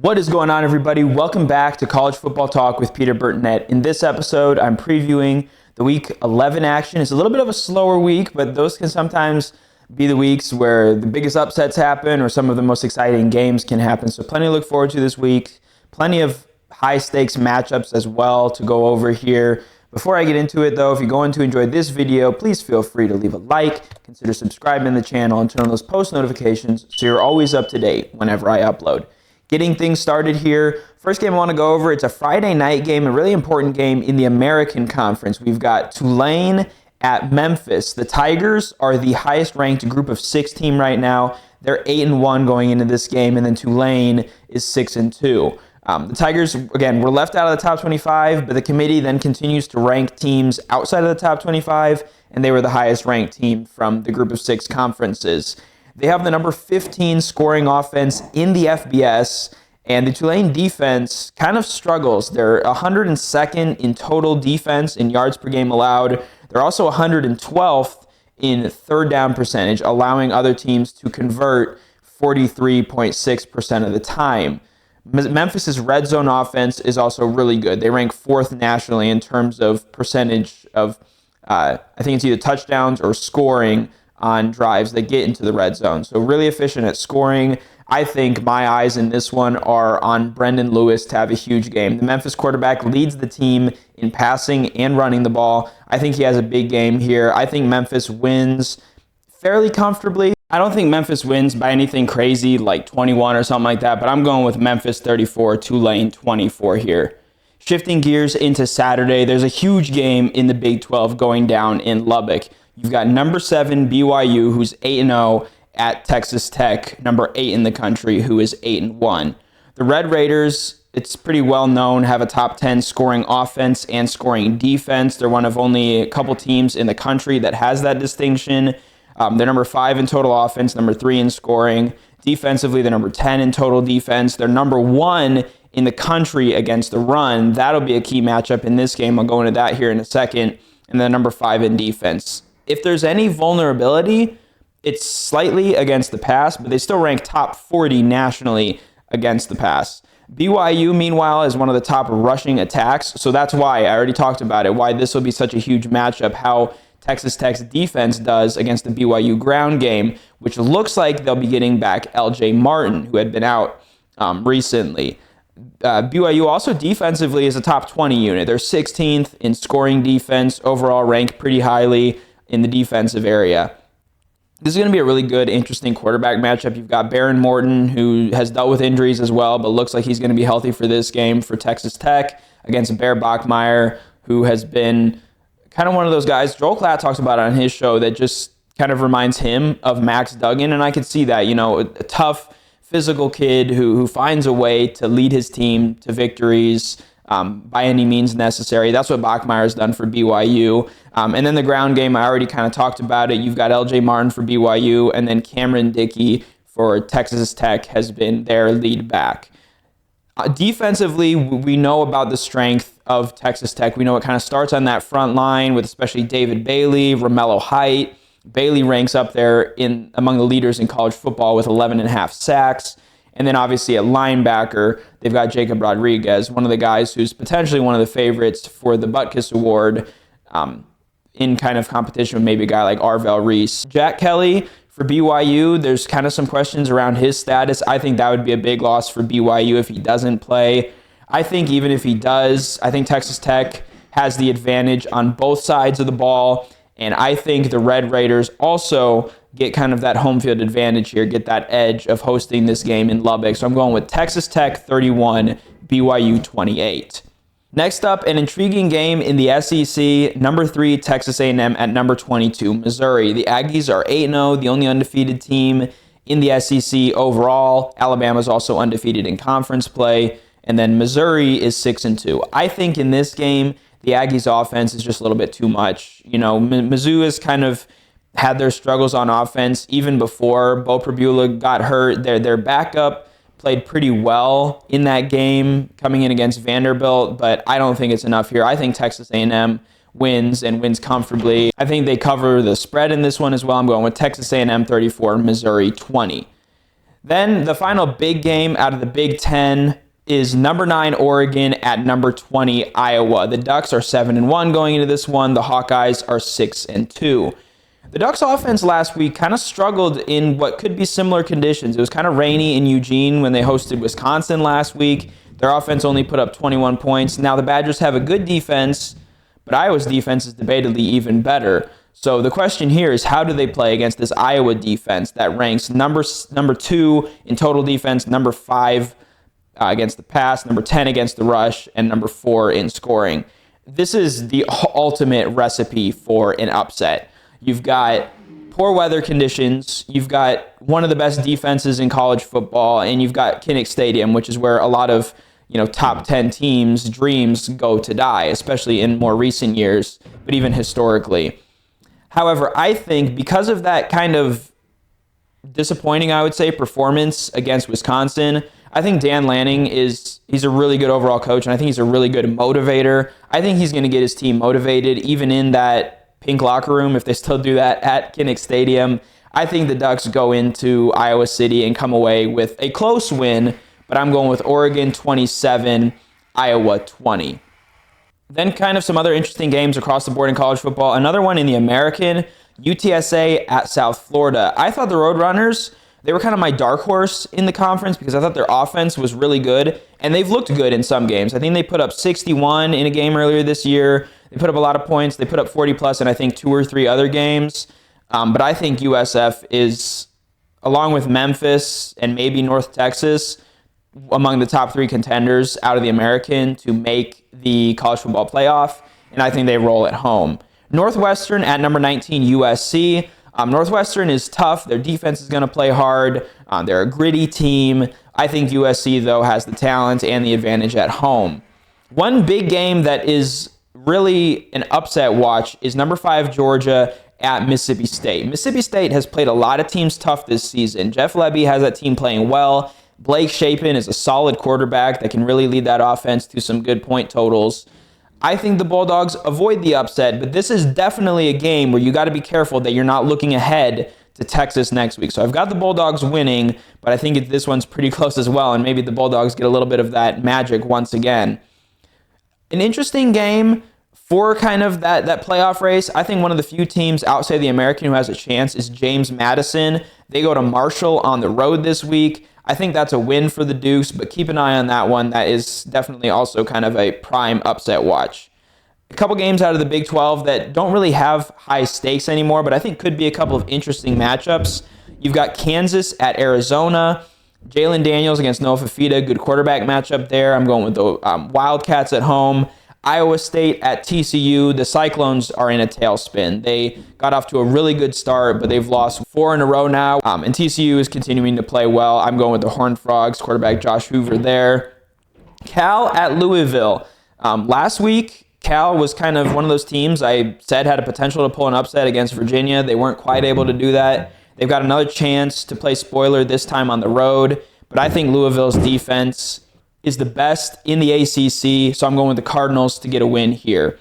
What is going on, everybody? Welcome back to College Football Talk with Peter Burtonette. In this episode, I'm previewing the Week 11 action. It's a little bit of a slower week, but those can sometimes be the weeks where the biggest upsets happen or some of the most exciting games can happen. So plenty to look forward to this week. Plenty of high-stakes matchups as well to go over here. Before I get into it, though, if you're going to enjoy this video, please feel free to leave a like, consider subscribing to the channel, and turn on those post notifications so you're always up to date whenever I upload. Getting things started here. First game I want to go over, it's a Friday night game, a really important game in the American Conference. We've got Tulane at Memphis. The Tigers are the highest ranked group of 6 team right now. They're 8-1 going into this game, and then Tulane is 6-2. The Tigers, again, were left out of the top 25, but the committee then continues to rank teams outside of the top 25, and they were the highest ranked team from the group of 6 conferences. They have the number 15 scoring offense in the FBS, and the Tulane defense kind of struggles. They're 102nd in total defense in yards per game allowed. They're also 112th in third down percentage, allowing other teams to convert 43.6% of the time. Memphis's red zone offense is also really good. They rank 4th nationally in terms of percentage of, I think it's either touchdowns or scoring on drives that get into the red zone. So really efficient at scoring. I think my eyes in this one are on Brendan Lewis to have a huge game. The Memphis quarterback leads the team in passing and running the ball. I think he has a big game here. I think Memphis wins fairly comfortably. I don't think Memphis wins by anything crazy like 21 or something like that, but I'm going with Memphis 34, Tulane 24 here. Shifting gears into Saturday, there's a huge game in the Big 12 going down in Lubbock. You've got number 7 BYU, who's 8-0, at Texas Tech, number 8 in the country, who is 8-1. The Red Raiders, it's pretty well known, have a top 10 scoring offense and scoring defense. They're one of only a couple teams in the country that has that distinction. They're number 5 in total offense, number 3 in scoring. Defensively, they're number 10 in total defense. They're number 1 in the country against the run. That'll be a key matchup in this game. I'll go into that here in a second. And then number 5 in defense. If there's any vulnerability, it's slightly against the pass, but they still rank top 40 nationally against the pass. BYU, meanwhile, is one of the top rushing attacks, so that's why, I already talked about it, why this will be such a huge matchup, how Texas Tech's defense does against the BYU ground game, which looks like they'll be getting back LJ Martin, who had been out recently. BYU also defensively is a top 20 unit. They're 16th in scoring defense, overall ranked pretty highly in the defensive area. This is going to be a really good, interesting quarterback matchup. You've got Baron Morton, who has dealt with injuries as well, but looks like he's going to be healthy for this game for Texas Tech against Bear Bachmeier, who has been kind of one of those guys Joel Klatt talks about on his show that just kind of reminds him of Max Duggan, and I could see that, a tough, physical kid who finds a way to lead his team to victories by any means necessary. That's what Bachmeier's done for BYU. And then the ground game, I already kind of talked about it. You've got LJ Martin for BYU, and then Cameron Dickey for Texas Tech has been their lead back. Defensively, we know about the strength of Texas Tech. We know it kind of starts on that front line with especially David Bailey, Romello Height. Bailey ranks up there among the leaders in college football with 11.5 sacks. And then obviously at linebacker, they've got Jacob Rodriguez, one of the guys who's potentially one of the favorites for the Butkus Award in kind of competition with maybe a guy like Arvell Reese. Jack Kelly for BYU, there's kind of some questions around his status. I think that would be a big loss for BYU if he doesn't play. I think even if he does, I think Texas Tech has the advantage on both sides of the ball. And I think the Red Raiders also get kind of that home field advantage here, get that edge of hosting this game in Lubbock. So I'm going with Texas Tech 31, BYU 28. Next up, an intriguing game in the SEC, number 3, Texas A&M at number 22, Missouri. The Aggies are 8-0, the only undefeated team in the SEC overall. Alabama's also undefeated in conference play. And then Missouri is 6-2. I think in this game, the Aggies offense is just a little bit too much. Mizzou has kind of had their struggles on offense even before Bo Prabula got hurt. Their backup played pretty well in that game coming in against Vanderbilt, but I don't think it's enough here. I think Texas A&M wins and wins comfortably. I think they cover the spread in this one as well. I'm going with Texas A&M 34, Missouri 20. Then the final big game out of the Big Ten is number 9 Oregon at number 20 Iowa. The Ducks are 7-1 going into this one. The Hawkeyes are 6-2. The Ducks offense last week kind of struggled in what could be similar conditions. It was kind of rainy in Eugene when they hosted Wisconsin last week. Their offense only put up 21 points. Now the Badgers have a good defense, but Iowa's defense is debatably even better. So the question here is, how do they play against this Iowa defense that ranks number 2 in total defense, number 5 against the pass, number 10 against the rush, and number 4 in scoring? This is the ultimate recipe for an upset. You've got poor weather conditions, you've got one of the best defenses in college football, and you've got Kinnick Stadium, which is where a lot of top 10 teams' dreams go to die, especially in more recent years, but even historically. However, I think because of that kind of disappointing, I would say, performance against Wisconsin, I think Dan Lanning he's a really good overall coach, and I think he's a really good motivator. I think he's going to get his team motivated, even in that pink locker room, if they still do that at Kinnick Stadium. I think the Ducks go into Iowa City and come away with a close win, but I'm going with Oregon 27, Iowa 20. Then kind of some other interesting games across the board in college football. Another one in the American, UTSA at South Florida. I thought the Roadrunners, they were kind of my dark horse in the conference because I thought their offense was really good, and they've looked good in some games. I think they put up 61 in a game earlier this year. They put up a lot of points. They put up 40-plus in, I think, 2 or 3 other games. But I think USF is, along with Memphis and maybe North Texas, among the top 3 contenders out of the American to make the college football playoff, and I think they roll at home. Northwestern at number 19, USC. Northwestern is tough. Their defense is going to play hard. They're a gritty team. I think USC, though, has the talent and the advantage at home. One big game that is really an upset watch is number 5, Georgia at Mississippi State. Mississippi State has played a lot of teams tough this season. Jeff Lebby has that team playing well. Blake Shapen is a solid quarterback that can really lead that offense to some good point totals. I think the Bulldogs avoid the upset, but this is definitely a game where you got to be careful that you're not looking ahead to Texas next week. So I've got the Bulldogs winning, but I think this one's pretty close as well, and maybe the Bulldogs get a little bit of that magic once again. An interesting game for kind of that playoff race. I think one of the few teams outside the American who has a chance is James Madison. They go to Marshall on the road this week. I think that's a win for the Dukes, but keep an eye on that one. That is definitely also kind of a prime upset watch. A couple games out of the Big 12 that don't really have high stakes anymore, but I think could be a couple of interesting matchups. You've got Kansas at Arizona. Jalen Daniels against Noah Fafita, good quarterback matchup there. I'm going with the Wildcats at home. Iowa State at TCU. The Cyclones are in a tailspin. They got off to a really good start, but they've lost 4 in a row now. And TCU is continuing to play well. I'm going with the Horned Frogs, quarterback Josh Hoover there. Cal at Louisville. Last week, Cal was kind of one of those teams I said had a potential to pull an upset against Virginia. They weren't quite able to do that. They've got another chance to play spoiler this time on the road, but I think Louisville's defense is the best in the ACC, so I'm going with the Cardinals to get a win here.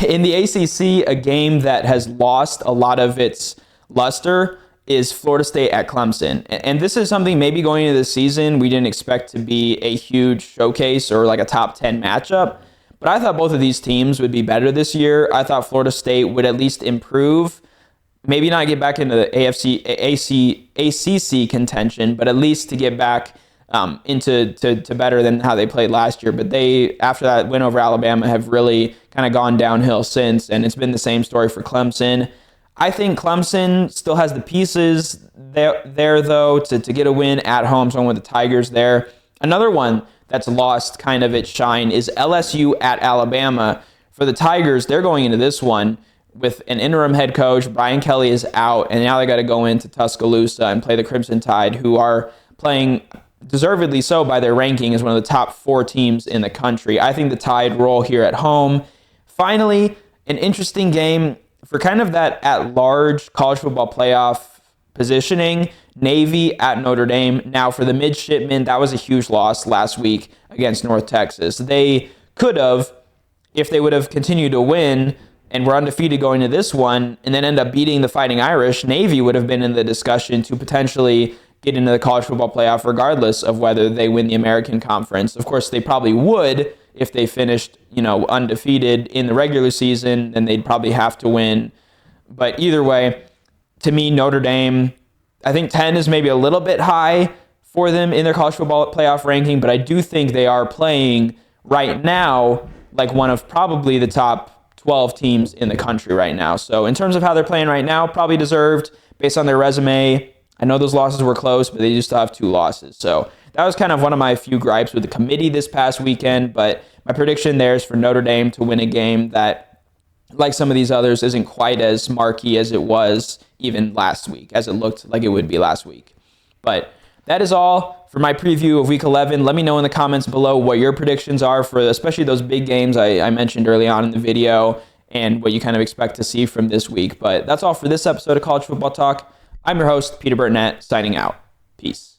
In the ACC, a game that has lost a lot of its luster is Florida State at Clemson. And this is something maybe going into the season we didn't expect to be a huge showcase or like a top 10 matchup, but I thought both of these teams would be better this year. I thought Florida State would at least improve, maybe not get back into the ACC contention, but at least to get back into better than how they played last year. But they, after that win over Alabama, have really kind of gone downhill since, and it's been the same story for Clemson. I think Clemson still has the pieces there though, to get a win at home, so I'm with the Tigers there. Another one that's lost kind of its shine is LSU at Alabama. For the Tigers, they're going into this one with an interim head coach. Brian Kelly is out, and now they got to go into Tuscaloosa and play the Crimson Tide, who are playing deservedly so by their ranking as one of the top 4 teams in the country. I think the Tide roll here at home. Finally, an interesting game for kind of that at-large college football playoff positioning, Navy at Notre Dame. Now for the midshipmen, that was a huge loss last week against North Texas. They could have, if they would have continued to win and were undefeated going to this one and then end up beating the Fighting Irish, Navy would have been in the discussion to potentially get into the college football playoff regardless of whether they win the American Conference. Of course, they probably would if they finished, undefeated in the regular season, then they'd probably have to win. But either way, to me, Notre Dame, I think 10 is maybe a little bit high for them in their college football playoff ranking, but I do think they are playing right now like one of probably the top 12 teams in the country right now. So in terms of how they're playing right now, probably deserved based on their resume. I know those losses were close, but they just still have 2 losses. So that was kind of one of my few gripes with the committee this past weekend, but my prediction there is for Notre Dame to win a game that, like some of these others, isn't quite as marquee as it was even last week, as it looked like it would be last week. But that is all for my preview of Week 11. Let me know in the comments below what your predictions are for especially those big games I mentioned early on in the video and what you kind of expect to see from this week. But that's all for this episode of College Football Talk. I'm your host, Peter Burnett, signing out. Peace.